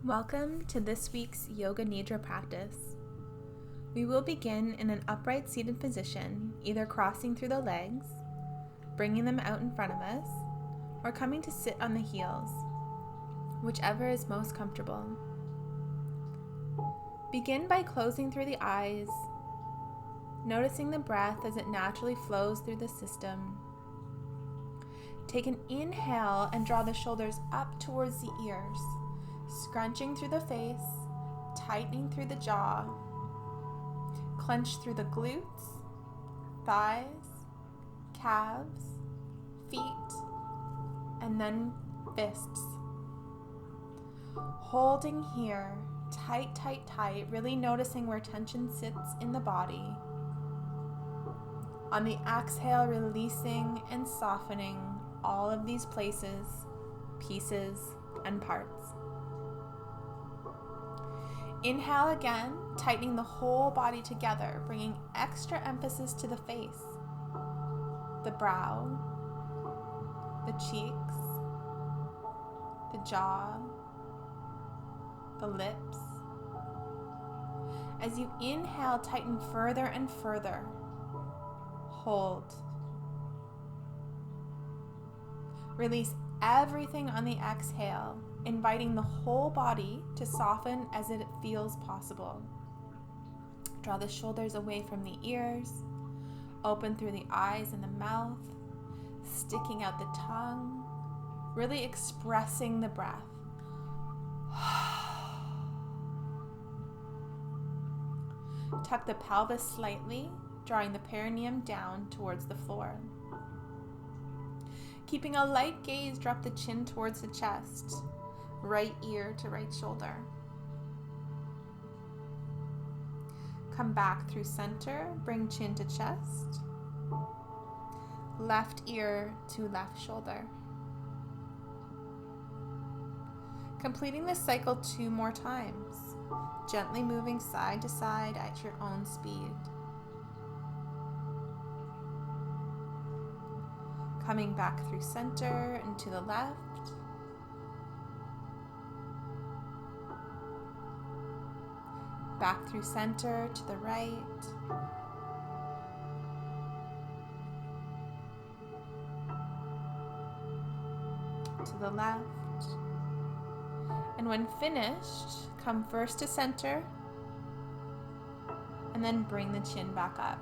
Welcome to this week's Yoga Nidra practice. We will begin in an upright seated position, either crossing through the legs, bringing them out in front of us, or coming to sit on the heels, whichever is most comfortable. Begin by closing through the eyes, noticing the breath as it naturally flows through the system. Take an inhale and draw the shoulders up towards the ears, scrunching through the face, tightening through the jaw. Clench through the glutes, thighs, calves, feet, and then fists. Holding here, tight, tight, tight, really noticing where tension sits in the body. On the exhale, releasing and softening all of these places, pieces, and parts. Inhale again, tightening the whole body together, bringing extra emphasis to the face, the brow, the cheeks, the jaw, the lips. As you inhale, tighten further and further. Hold. Release everything on the exhale, inviting the whole body to soften as it feels possible. Draw the shoulders away from the ears, open through the eyes and the mouth, sticking out the tongue, really expressing the breath. Tuck the pelvis slightly, drawing the perineum down towards the floor. Keeping a light gaze, drop the chin towards the chest, right ear to right shoulder. Come back through center, bring chin to chest, left ear to left shoulder. Completing this cycle 2 more times, gently moving side to side at your own speed. Coming back through center and to the left. Back through center to the right. To the left. And when finished, come first to center and then bring the chin back up.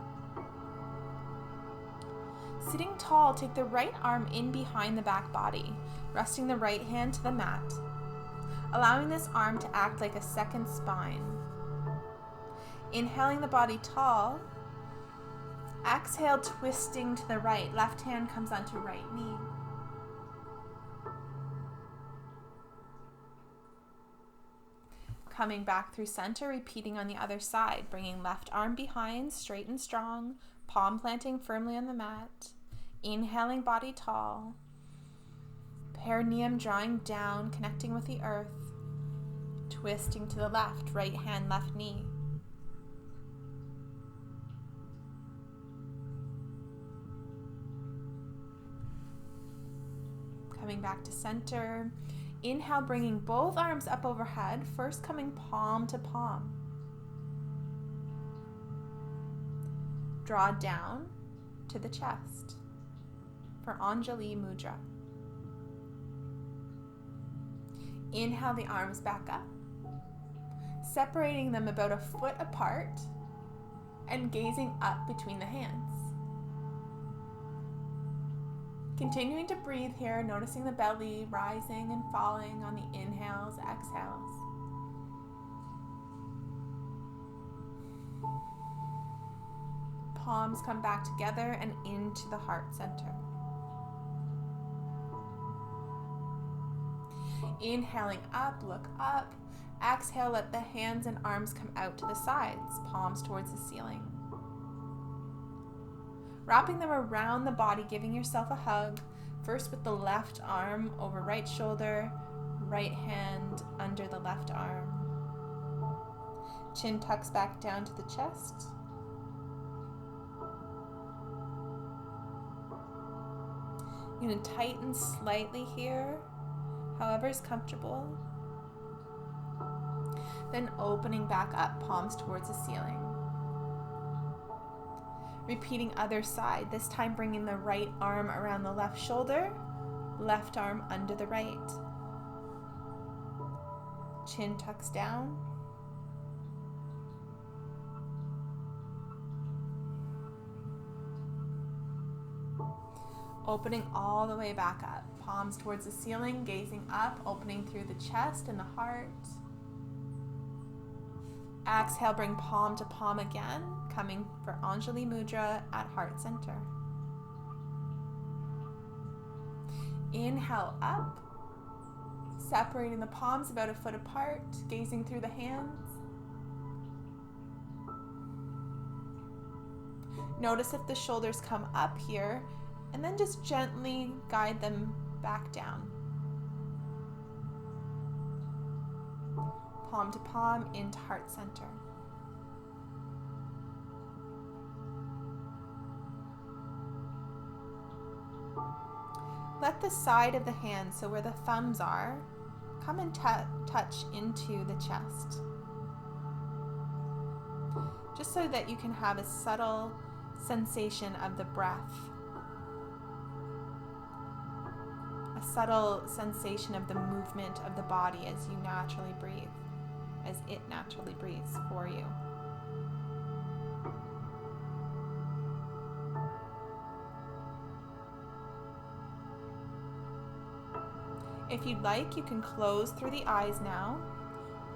Sitting tall, take the right arm in behind the back body, resting the right hand to the mat, allowing this arm to act like a second spine. Inhaling the body tall, exhale, twisting to the right. Left hand comes onto right knee. Coming back through center, repeating on the other side, bringing left arm behind, straight and strong, palm planting firmly on the mat. Inhaling body tall, perineum drawing down, connecting with the earth. Twisting to the left, right hand, left knee. Coming back to center. Inhale, bringing both arms up overhead, first coming palm to palm. Draw down to the chest for Anjali Mudra. Inhale the arms back up, separating them about a foot apart and gazing up between the hands. Continuing to breathe here, noticing the belly rising and falling on the inhales, exhales. Palms come back together and into the heart center. Inhaling up, look up. Exhale, let the hands and arms come out to the sides, palms towards the ceiling. Wrapping them around the body, giving yourself a hug, first with the left arm over right shoulder, right hand under the left arm. Chin tucks back down to the chest. You're going to tighten slightly here, however is comfortable. Then opening back up, palms towards the ceiling. Repeating other side, this time bringing the right arm around the left shoulder, left arm under the right. Chin tucks down. Opening all the way back up, palms towards the ceiling, gazing up, opening through the chest and the heart. Exhale, bring palm to palm again, coming for Anjali Mudra at heart center. Inhale up, separating the palms about a foot apart, gazing through the hands. Notice if the shoulders come up here, and then just gently guide them back down. Palm to palm into heart center. Let the side of the hand, so where the thumbs are, come and touch into the chest. Just so that you can have a subtle sensation of the breath. A subtle sensation of the movement of the body as you naturally breathe, as it naturally breathes for you. If you'd like, you can close through the eyes now,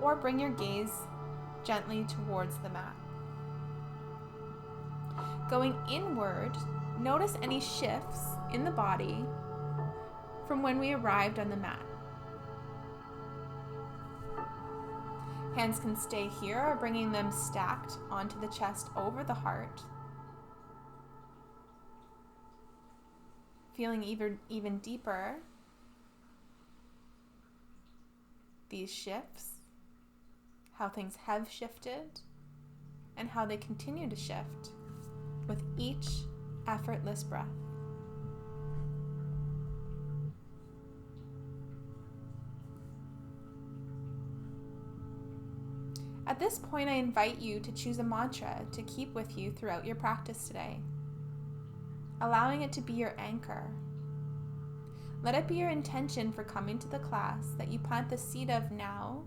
or bring your gaze gently towards the mat. Going inward, notice any shifts in the body from when we arrived on the mat. Hands can stay here, or bringing them stacked onto the chest over the heart. Feeling even deeper these shifts, how things have shifted, and how they continue to shift with each effortless breath. At this point, I invite you to choose a mantra to keep with you throughout your practice today, allowing it to be your anchor. Let it be your intention for coming to the class that you plant the seed of now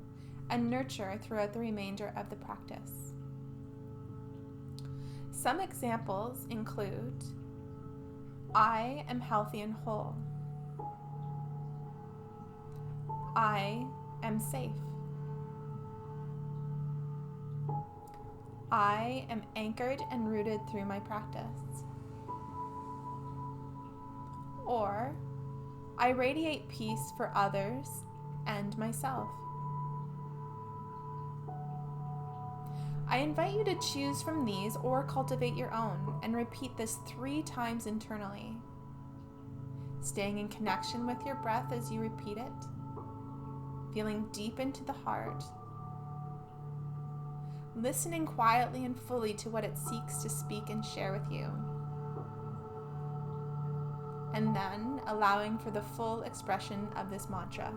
and nurture throughout the remainder of the practice. Some examples include, I am healthy and whole. I am safe. I am anchored and rooted through my practice. Or, I radiate peace for others and myself. I invite you to choose from these or cultivate your own and repeat this 3 times internally, staying in connection with your breath as you repeat it, feeling deep into the heart, listening quietly and fully to what it seeks to speak and share with you, and then allowing for the full expression of this mantra.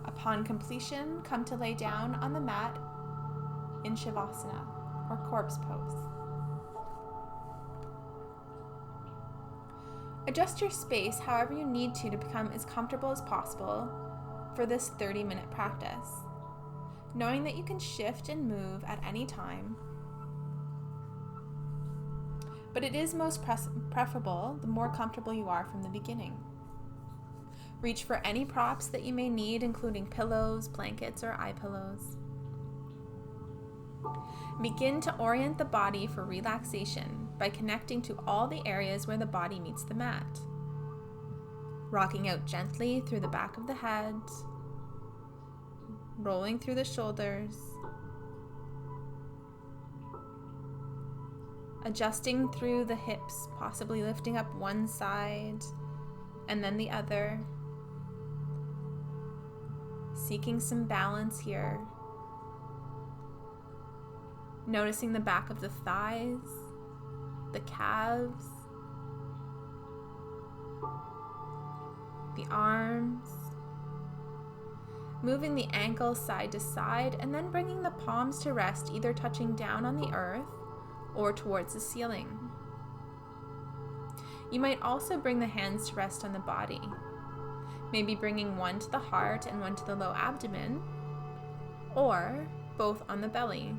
Upon completion, come to lay down on the mat in Shavasana, or corpse pose. Adjust your space however you need to become as comfortable as possible for this 30-minute practice, knowing that you can shift and move at any time. But it is most preferable the more comfortable you are from the beginning. Reach for any props that you may need, including pillows, blankets, or eye pillows. Begin to orient the body for relaxation by connecting to all the areas where the body meets the mat. Rocking out gently through the back of the head, rolling through the shoulders, adjusting through the hips, possibly lifting up one side and then the other. Seeking some balance here. Noticing the back of the thighs, the calves, the arms, moving the ankles side to side, and then bringing the palms to rest, either touching down on the earth or towards the ceiling. You might also bring the hands to rest on the body, maybe bringing one to the heart and one to the low abdomen, or both on the belly.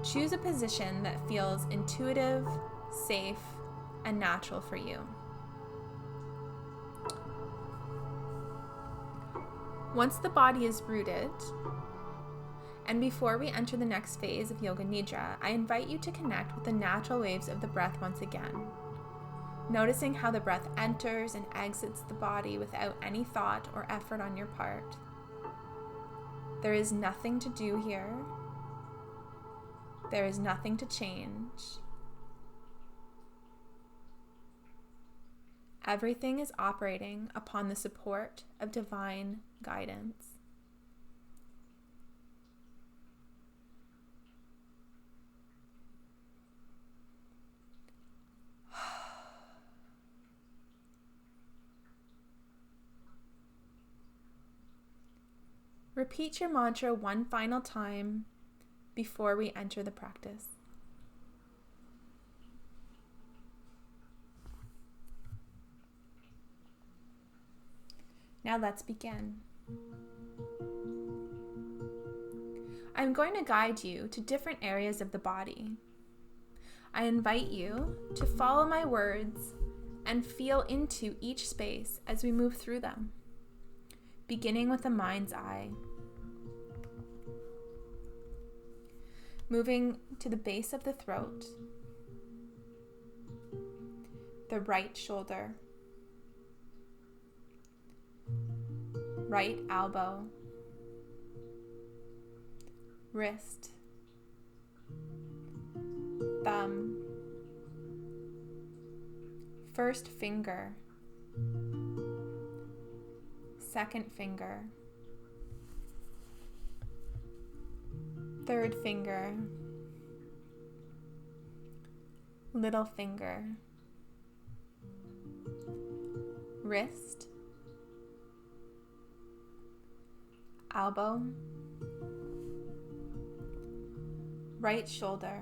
Choose a position that feels intuitive, safe, and natural for you. Once the body is rooted, and before we enter the next phase of Yoga Nidra, I invite you to connect with the natural waves of the breath once again, noticing how the breath enters and exits the body without any thought or effort on your part. There is nothing to do here. There is nothing to change. Everything is operating upon the support of divine guidance. Repeat your mantra one final time before we enter the practice. Now let's begin. I'm going to guide you to different areas of the body. I invite you to follow my words and feel into each space as we move through them, beginning with the mind's eye. Moving to the base of the throat, the right shoulder, right elbow, wrist, thumb, first finger, second finger, third finger, little finger, wrist, elbow, right shoulder,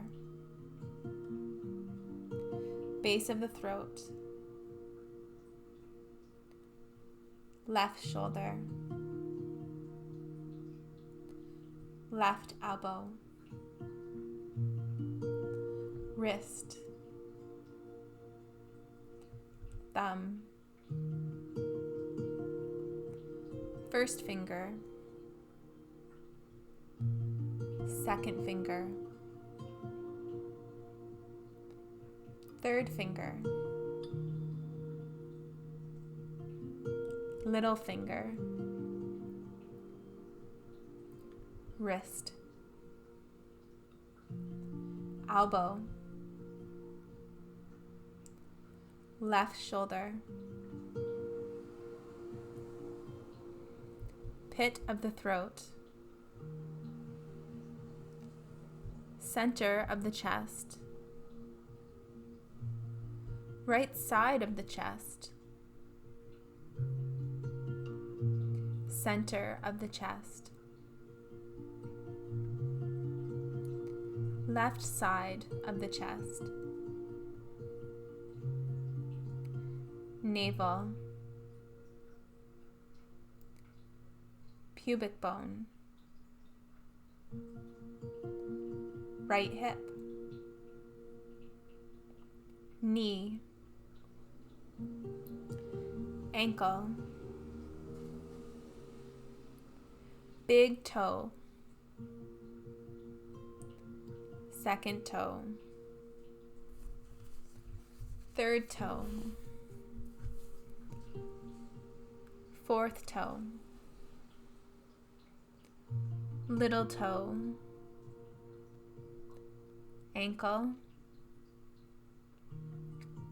base of the throat, left shoulder, left elbow, wrist, thumb, first finger, second finger, third finger, little finger, wrist, elbow, left shoulder, pit of the throat, center of the chest, right side of the chest, center of the chest, left side of the chest, navel, pubic bone, right hip, knee, ankle, big toe, second toe, third toe, fourth toe, little toe, ankle,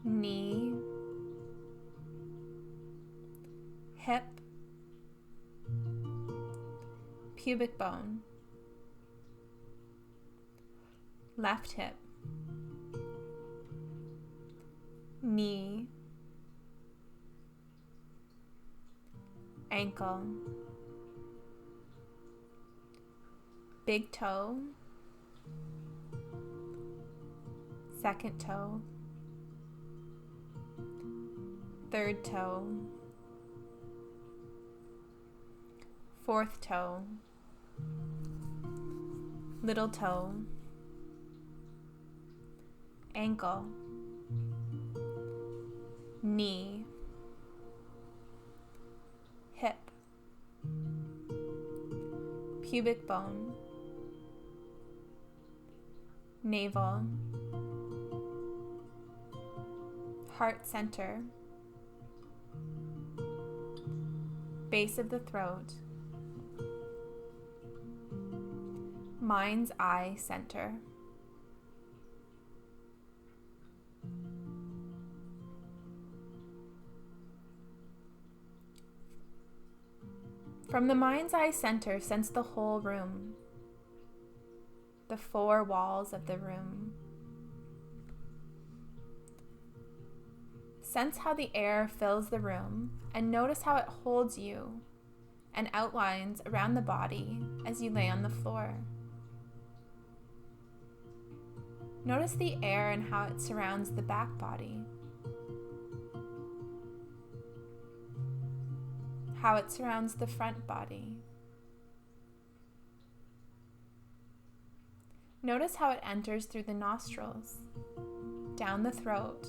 knee, hip, pubic bone, left hip, knee, ankle, big toe, second toe, third toe, fourth toe, little toe, ankle, knee, hip, pubic bone, navel, heart center, base of the throat, mind's eye center. From the mind's eye center, sense the whole room, the four walls of the room. Sense how the air fills the room and notice how it holds you and outlines around the body as you lay on the floor. Notice the air and how it surrounds the back body, how it surrounds the front body. Notice how it enters through the nostrils, down the throat,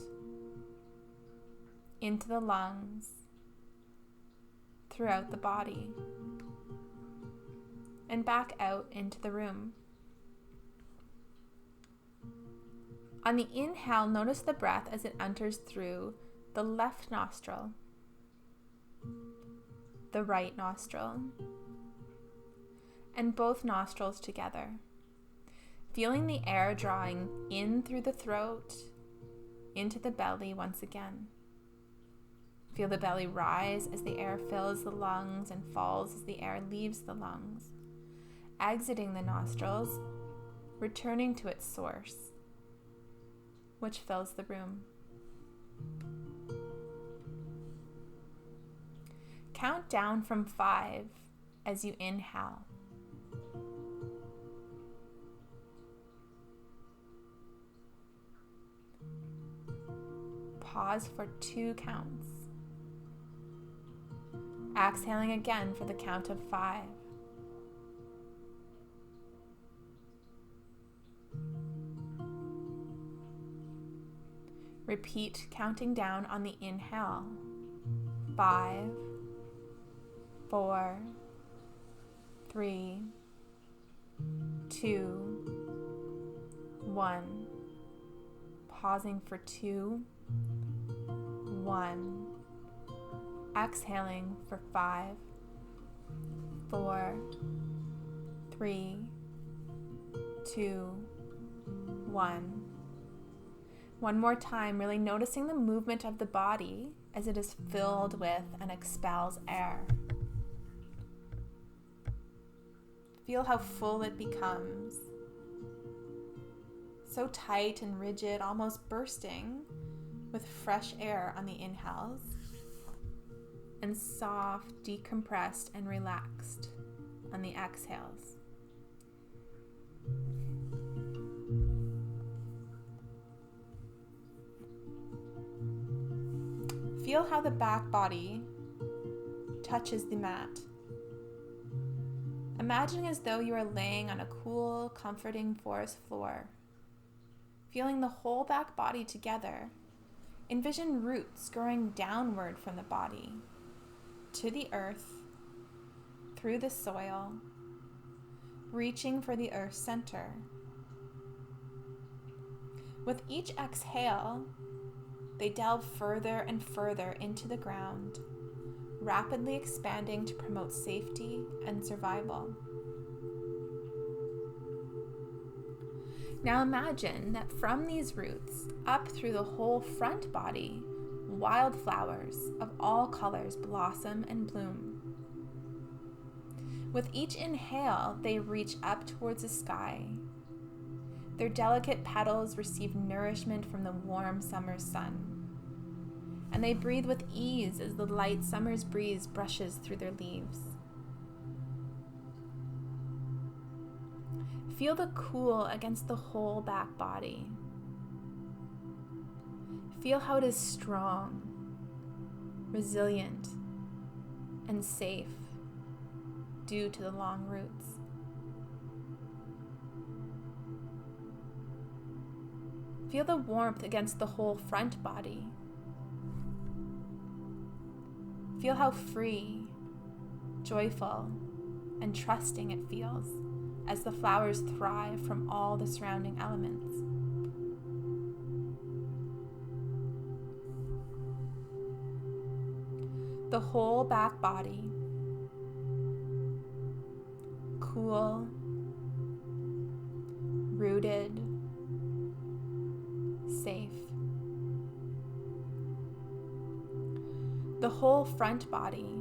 into the lungs, throughout the body, and back out into the room. On the inhale, notice the breath as it enters through the left nostril, the right nostril, and both nostrils together. Feeling the air drawing in through the throat, into the belly once again. Feel the belly rise as the air fills the lungs and falls as the air leaves the lungs, exiting the nostrils, returning to its source, which fills the room. Count down from 5 as you inhale. Pause for 2 counts. Exhaling again for the count of 5. Repeat counting down on the inhale. 5, 4, 3, 2, 1. Pausing for 2, 1. Exhaling for 5, 4, 3, 2, 1. One more time, really noticing the movement of the body as it is filled with and expels air. Feel how full it becomes. So tight and rigid, almost bursting, with fresh air on the inhales, and soft, decompressed, and relaxed on the exhales. Feel how the back body touches the mat. Imagine as though you are laying on a cool, comforting forest floor. Feeling the whole back body together, envision roots growing downward from the body, to the earth, through the soil, reaching for the earth's center. With each exhale, they delve further and further into the ground, rapidly expanding to promote safety and survival. Now imagine that from these roots, up through the whole front body, wildflowers of all colors blossom and bloom. With each inhale, they reach up towards the sky. Their delicate petals receive nourishment from the warm summer sun. and they breathe with ease as the light summer's breeze brushes through their leaves. Feel the cool against the whole back body. Feel how it is strong, resilient, and safe due to the long roots. Feel the warmth against the whole front body. Feel how free, joyful, and trusting it feels as the flowers thrive from all the surrounding elements. The whole back body, cool, rooted, safe. The whole front body,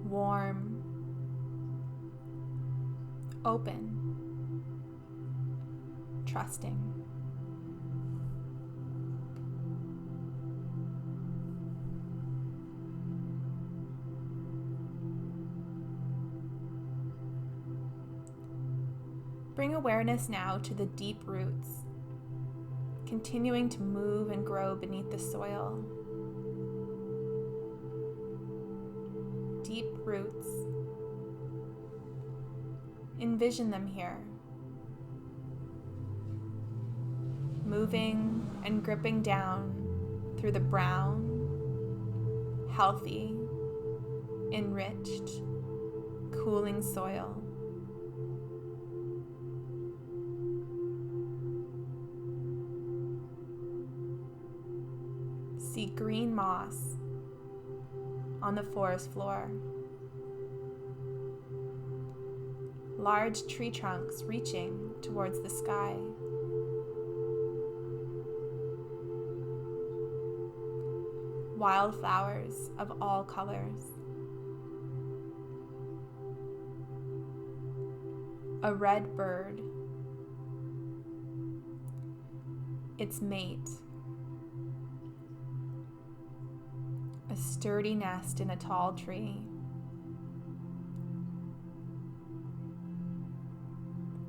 warm, open, trusting. Bring awareness now to the deep roots, continuing to move and grow beneath the soil. Deep roots. Envision them here, moving and gripping down through the brown, healthy, enriched, cooling soil. See green moss on the forest floor. Large tree trunks reaching towards the sky. Wildflowers of all colors. A red bird. Its mate. A sturdy nest in a tall tree.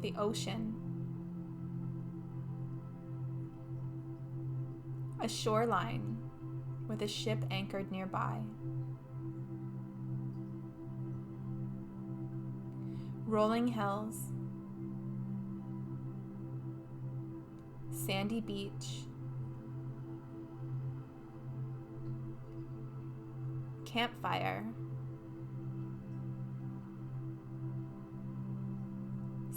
The ocean. A shoreline with a ship anchored nearby. Rolling hills. Sandy beach. Campfire.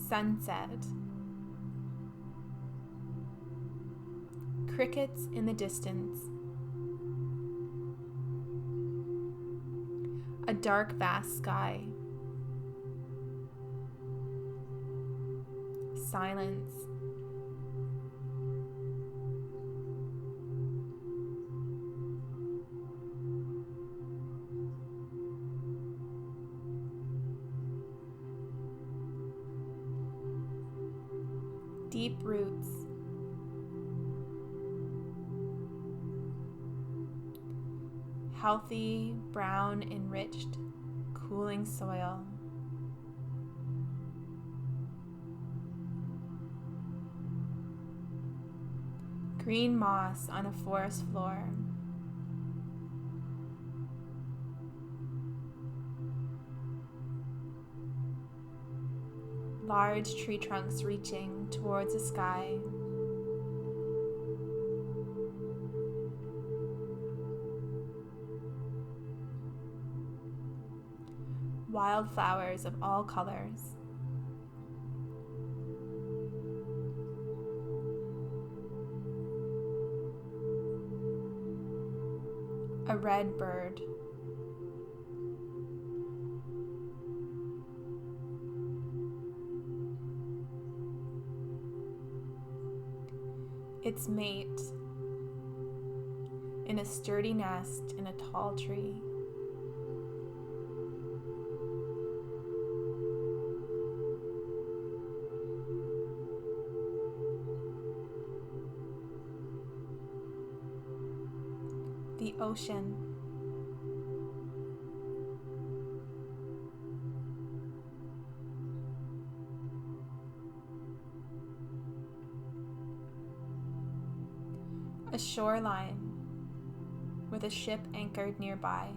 Sunset. Crickets in the distance. A dark, vast sky. Silence. Deep roots. Healthy, brown, enriched, cooling soil. Green moss on a forest floor. Large tree trunks reaching towards the sky. Wildflowers of all colors. A red bird. Its mate in a sturdy nest in a tall tree. the ocean. A shoreline with a ship anchored nearby.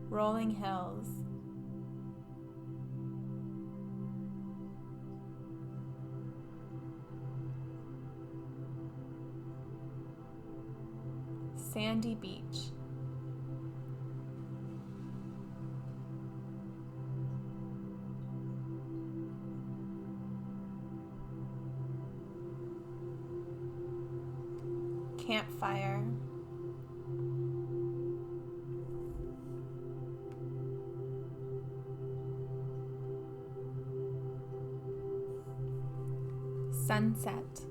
Rolling hills. Sandy beach. Campfire. Sunset.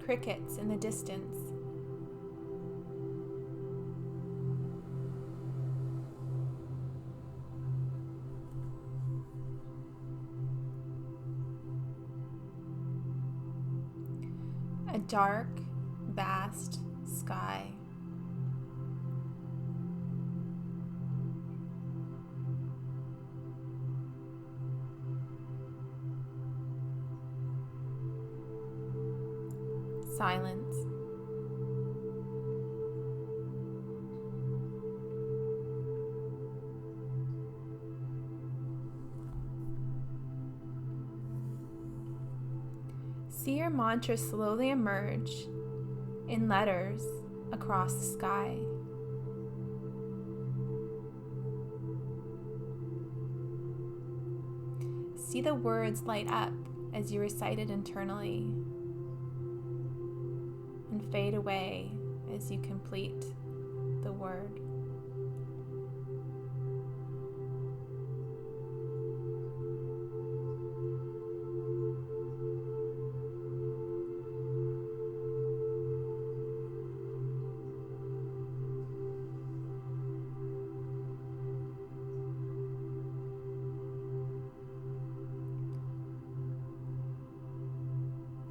Crickets in the distance. A dark, vast sky. Silence. See your mantra slowly emerge in letters across the sky. See the words light up as you recite it internally and fade away as you complete the word.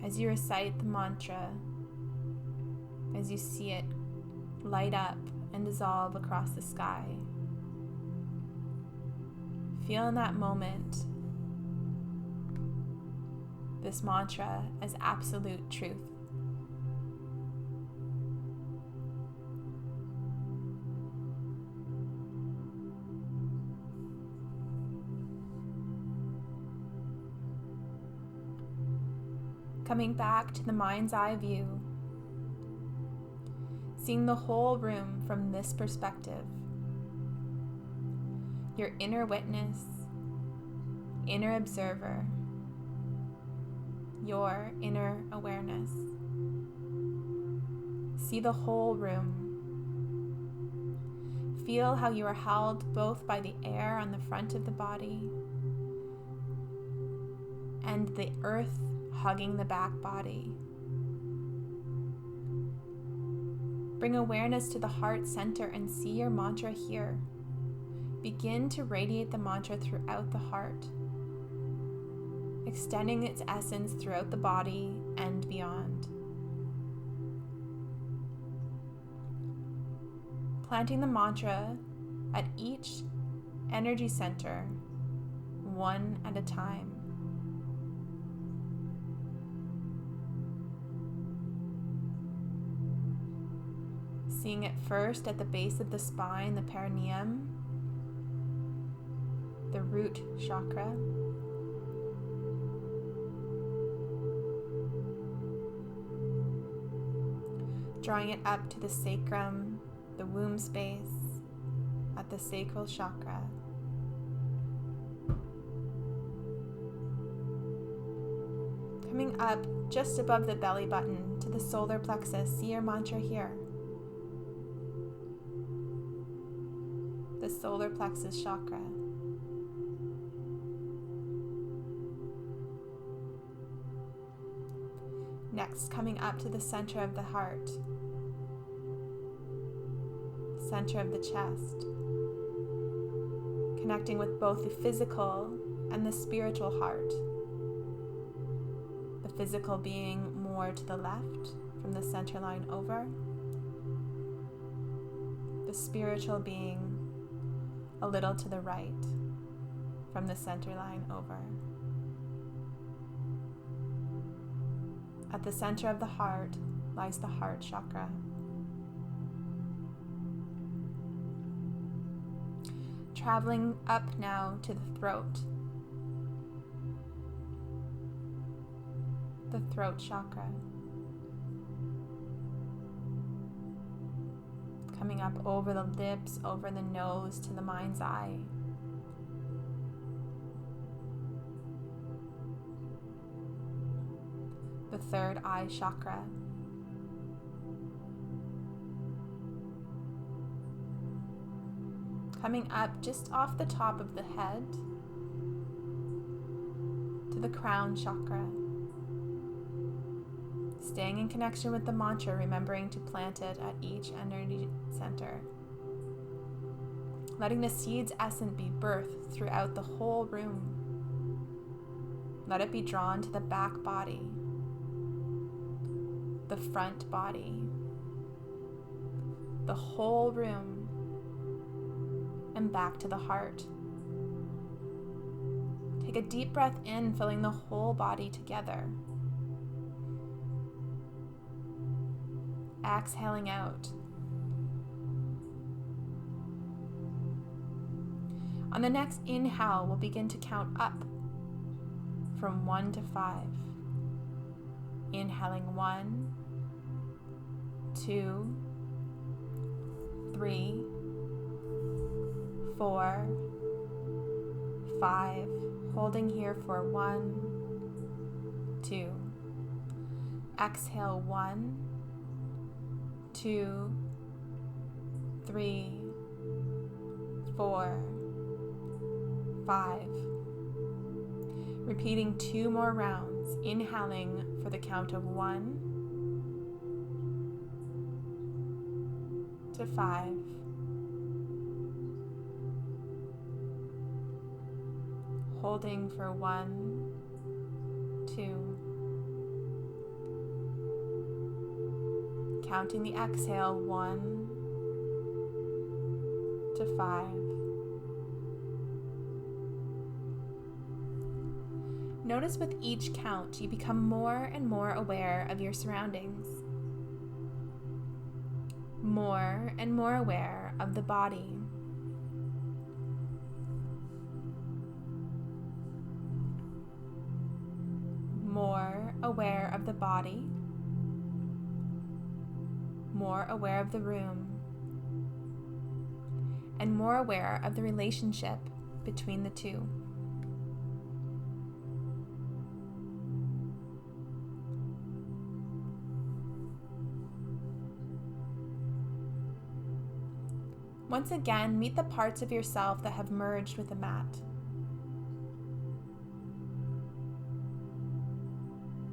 As you recite the mantra, as you see it light up and dissolve across the sky, feel in that moment this mantra as absolute truth. Coming back to the mind's eye view, seeing the whole room from this perspective, your inner witness, inner observer, your inner awareness. See the whole room. Feel how you are held both by the air on the front of the body and the earth hugging the back body. Bring awareness to the heart center and see your mantra here. Begin to radiate the mantra throughout the heart, extending its essence throughout the body and beyond. Planting the mantra at each energy center, one at a time. Seeing it first at the base of the spine, the perineum, the root chakra. Drawing it up to the sacrum, the womb space, at the sacral chakra. Coming up just above the belly button to the solar plexus, see your mantra here. The solar plexus chakra. Next, coming up to the center of the heart, center of the chest, connecting with both the physical and the spiritual heart. The physical being more to the left from the center line over, the spiritual being a little to the right from the center line over. At the center of the heart lies the heart chakra. Traveling up now to the throat chakra. Coming up over the lips, over the nose to the mind's eye. The third eye chakra. Coming up just off the top of the head to the crown chakra. Staying in connection with the mantra, remembering to plant it at each energy center. Letting the seed's essence be birthed throughout the whole room. Let it be drawn to the back body, the front body, the whole room, and back to the heart. Take a deep breath in, filling the whole body together. Exhaling out. On the next inhale, we'll begin to count up from 1 to 5. Inhaling 1, 2, 3, 4, 5. Holding here for 1, 2. Exhale 1, 2, 3, 4, 5. Repeating 2 more rounds, inhaling for the count of 1 to 5. Holding for 1, 2. Counting the exhale, 1 to 5. Notice with each count, you become more and more aware of your surroundings. More and more aware of the body. More aware of the body. More aware of the room. And more aware of the relationship between the two. Once again, meet the parts of yourself that have merged with the mat.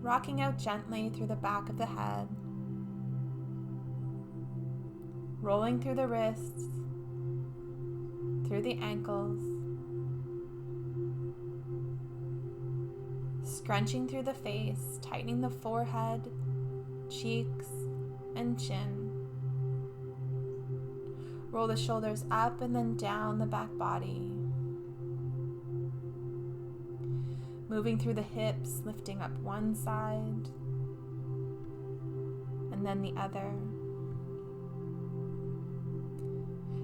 Rocking out gently through the back of the head. Rolling through the wrists, through the ankles. Scrunching through the face, tightening the forehead, cheeks, and chin. Roll the shoulders up and then down the back body. Moving through the hips, lifting up one side and then the other.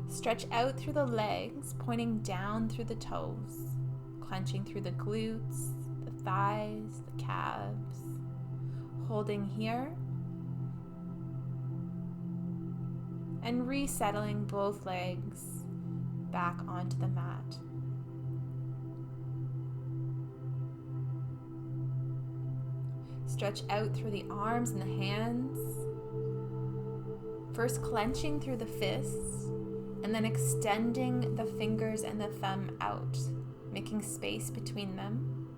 Stretch out through the legs, pointing down through the toes, clenching through the glutes, the thighs, the calves. Holding here. And resettling both legs back onto the mat. Stretch out through the arms and the hands. First clenching through the fists, and then extending the fingers and the thumb out, making space between them.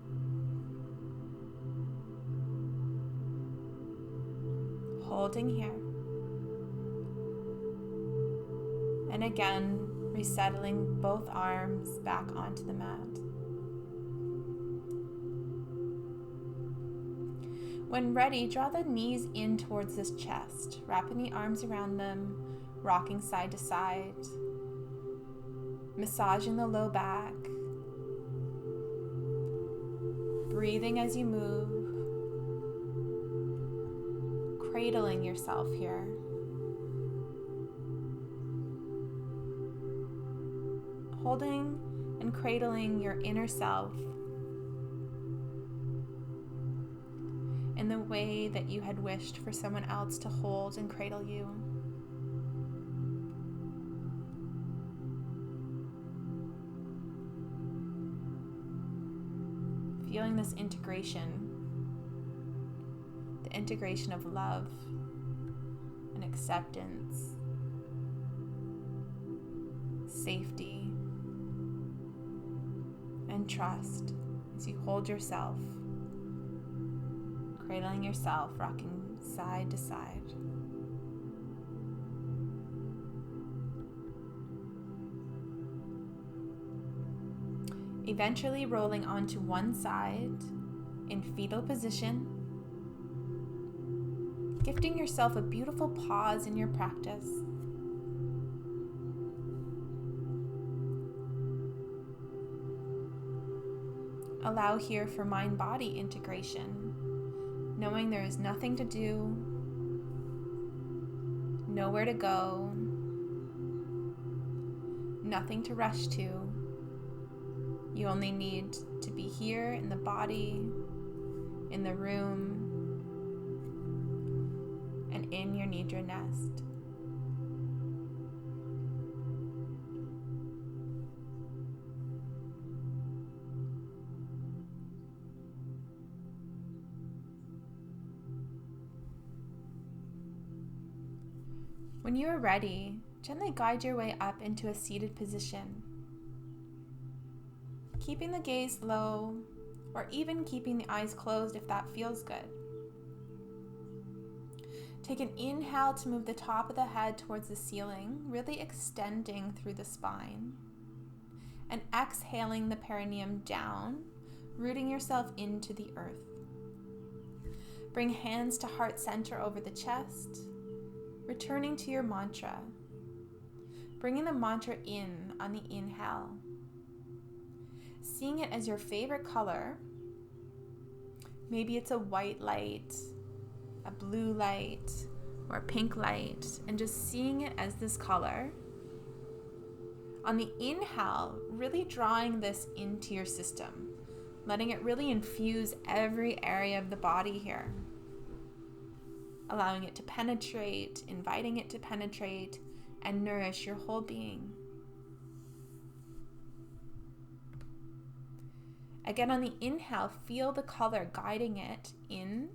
holding here. And again, resettling both arms back onto the mat. When ready, draw the knees in towards this chest, wrapping the arms around them, rocking side to side, massaging the low back, breathing as you move, cradling yourself here. Holding and cradling your inner self in the way that you had wished for someone else to hold and cradle you. Feeling this integration, the integration of love and acceptance, safety, and trust as you hold yourself, cradling yourself, rocking side to side. Eventually rolling onto one side in fetal position, gifting yourself a beautiful pause in your practice. Allow here for mind-body integration, knowing there is nothing to do, nowhere to go, nothing to rush to. You only need to be here in the body, in the room, and in your Nidra nest. When you are ready, gently guide your way up into a seated position, keeping the gaze low, or even keeping the eyes closed if that feels good. Take an inhale to move the top of the head towards the ceiling, really extending through the spine, and exhaling the perineum down, rooting yourself into the earth. Bring hands to heart center over the chest, returning to your mantra, bringing the mantra in on the inhale, seeing it as your favorite color. Maybe it's a white light, a blue light, or a pink light, and just seeing it as this color. On the inhale, really drawing this into your system, letting it really infuse every area of the body here. Allowing it to penetrate, inviting it to penetrate, and nourish your whole being. Again, on the inhale, feel the color guiding it in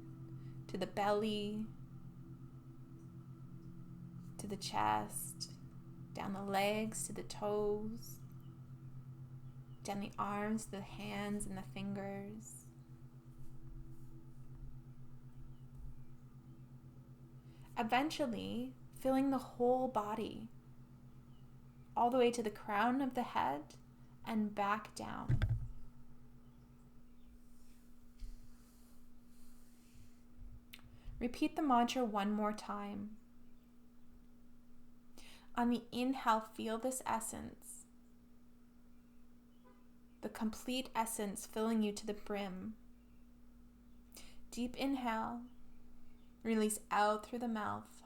to the belly, to the chest, down the legs to the toes, down the arms, the hands, and the fingers. Eventually, filling the whole body, all the way to the crown of the head and back down. Repeat the mantra one more time. On the inhale, feel this essence, the complete essence filling you to the brim. Deep inhale. Release out through the mouth.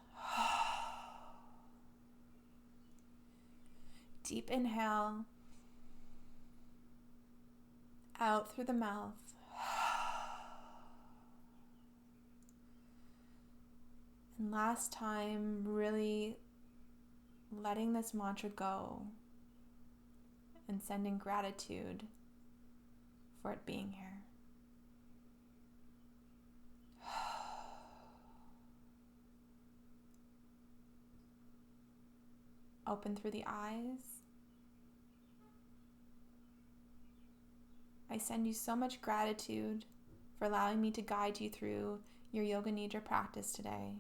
Deep inhale. Out through the mouth. And last time, really letting this mantra go and sending gratitude for it being here. Open through the eyes. I send you so much gratitude for allowing me to guide you through your Yoga Nidra practice today.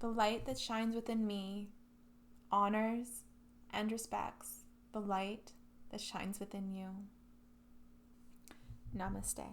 The light that shines within me honors and respects the light that shines within you. Namaste.